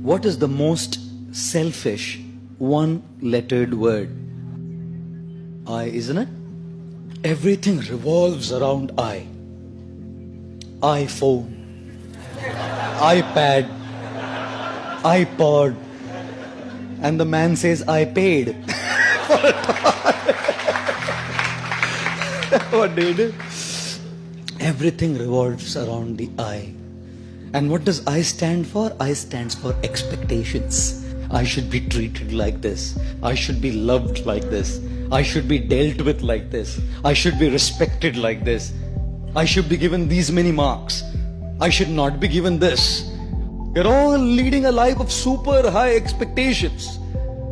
What is the most selfish one-lettered word? I, isn't it? Everything revolves around I. iPhone, iPad, iPod, and the man says, I paid. What do you do? Everything revolves around the I. And what does I stand for? I stands for expectations. I should be treated like this. I should be loved like this. I should be dealt with like this. I should be respected like this. I should be given these many marks. I should not be given this. We're all leading a life of super high expectations.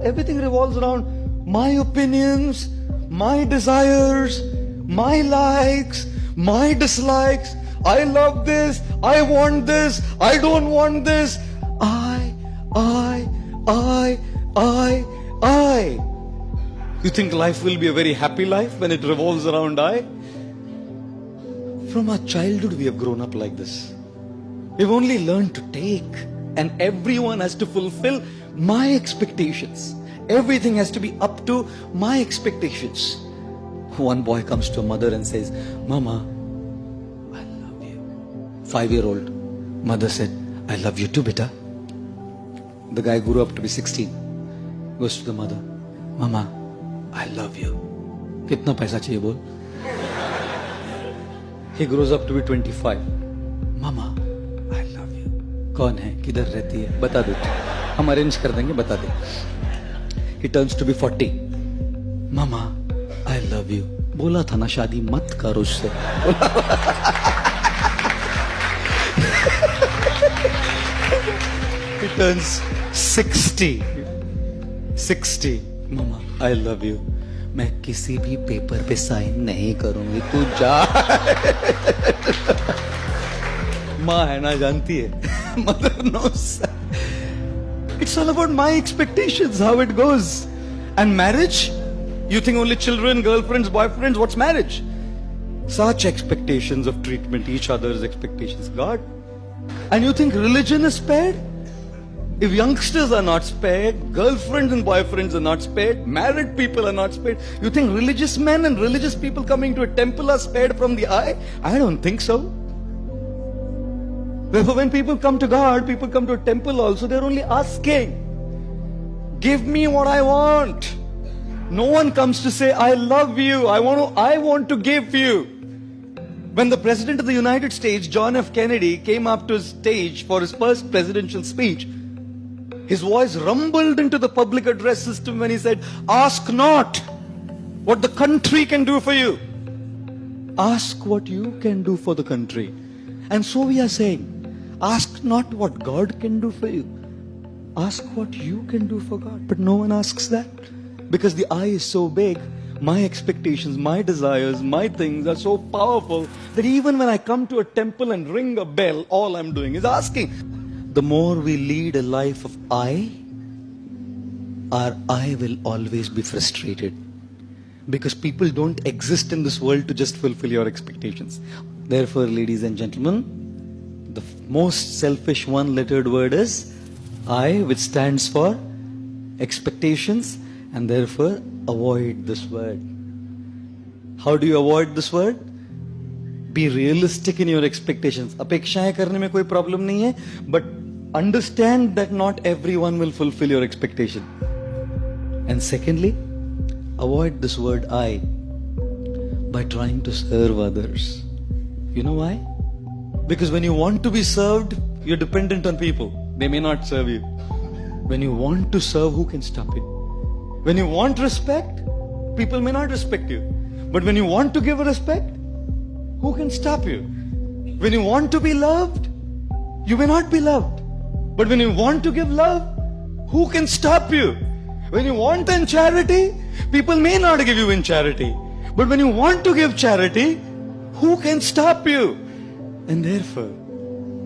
Everything revolves around my opinions, my desires, my likes, my dislikes. I love this, I want this, I don't want this. I. You think life will be a very happy life when it revolves around I? From our childhood we have grown up like this. We've only learned to take, and everyone has to fulfill my expectations. Everything has to be up to my expectations. One boy comes to a mother and says, Mama, I love you. 5-year-old. Mother said, I love you too, beta. The guy grew up to be 16. Goes to the mother, Mama, I love you. Kitna paisa chahiye bol? He grows up to be 25. Mama, I love you. कौन है? किधर रहती है? बता दो. हम arrange कर देंगे, बता दे. He turns to be 40. Mama, I love you. बोला था ना शादी मत करो उससे. He turns 60. Mama, I love you. मैं किसी भी पेपर पे साइन नहीं करूंगी, तू जा. माँ है ना, जानती है. Mother knows. It's all about my expectations, how it goes. And marriage? You think only children, girlfriends, boyfriends? What's marriage? Such expectations of treatment, each other's expectations. God. And you think religion is spared? If youngsters are not spared, girlfriends and boyfriends are not spared, married people are not spared, you think religious men and religious people coming to a temple are spared from the eye? I don't think so. Therefore, when people come to God, people come to a temple also, they're only asking, give me what I want. No one comes to say, I love you, I want to give you. When the President of the United States, John F. Kennedy, came up to his stage for his first presidential speech, his voice rumbled into the public address system when he said, ask not what the country can do for you. Ask what you can do for the country. And so we are saying, ask not what God can do for you. Ask what you can do for God. But no one asks that. Because the I is so big, my expectations, my desires, my things are so powerful that even when I come to a temple and ring a bell, all I'm doing is asking. The more we lead a life of I, our I will always be frustrated. Because people don't exist in this world to just fulfill your expectations. Therefore, ladies and gentlemen, the most selfish one-lettered word is I, which stands for expectations, and therefore avoid this word. How do you avoid this word? Be realistic in your expectations. अपेक्षाएं करने में कोई problem नहीं है, but understand that not everyone will fulfill your expectation. And secondly, avoid this word I by trying to serve others. You know why? Because when you want to be served, you're dependent on people. They may not serve you. When you want to serve, who can stop you? When you want respect, people may not respect you. But when you want to give respect, who can stop you? When you want to be loved, you may not be loved. But when you want to give love, who can stop you? When you want in charity, people may not give you in charity. But when you want to give charity, who can stop you? And therefore,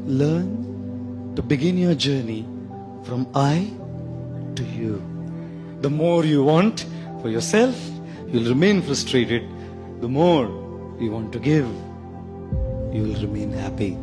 learn to begin your journey from I to you. The more you want for yourself, you'll remain frustrated. The more you want to give, you will remain happy.